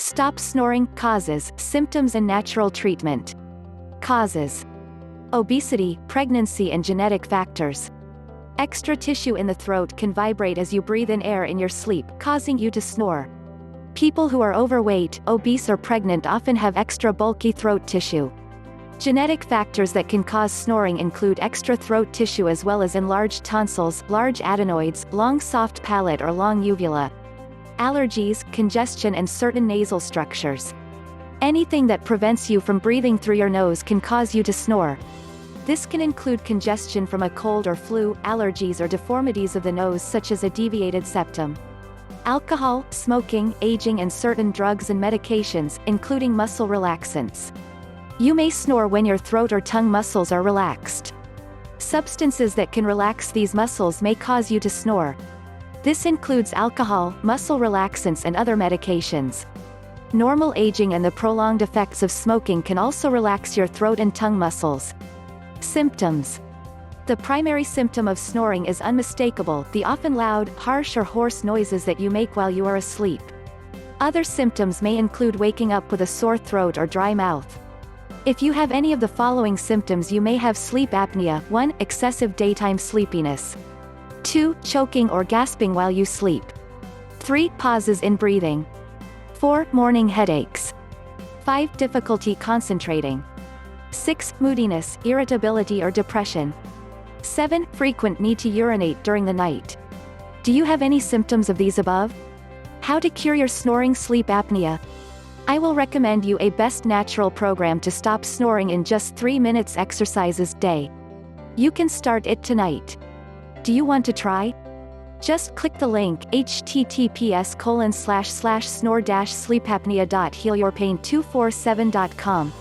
Stop snoring. Causes, symptoms and natural treatment. Causes: obesity, pregnancy and genetic factors. Extra tissue in the throat can vibrate as you breathe in air in your sleep, causing you to snore. People who are overweight, obese or pregnant often have extra bulky throat tissue. Genetic factors that can cause snoring include extra throat tissue as well as enlarged tonsils, large adenoids, long soft palate or long uvula. Allergies, congestion and certain nasal structures. Anything that prevents you from breathing through your nose can cause you to snore. This can include congestion from a cold or flu, allergies or deformities of the nose such as a deviated septum. Alcohol, smoking, aging and certain drugs and medications, including muscle relaxants. You may snore when your throat or tongue muscles are relaxed. Substances that can relax these muscles may cause you to snore. This includes alcohol, muscle relaxants and other medications. Normal aging and the prolonged effects of smoking can also relax your throat and tongue muscles. Symptoms: the primary symptom of snoring is unmistakable, the often loud, harsh or hoarse noises that you make while you are asleep. Other symptoms may include waking up with a sore throat or dry mouth. If you have any of the following symptoms, you may have sleep apnea. 1. Excessive daytime sleepiness. 2. Choking or gasping while you sleep. 3. Pauses in breathing. 4. Morning headaches. 5. Difficulty concentrating. 6. Moodiness, irritability or depression. 7. Frequent need to urinate during the night. Do you have any symptoms of these above? How to cure your snoring sleep apnea? I will recommend you a best natural program to stop snoring in just 3 minutes exercises day. You can start it tonight. Do you want to try? Just click the link https://snore-sleepapnea.healyourpain247.com.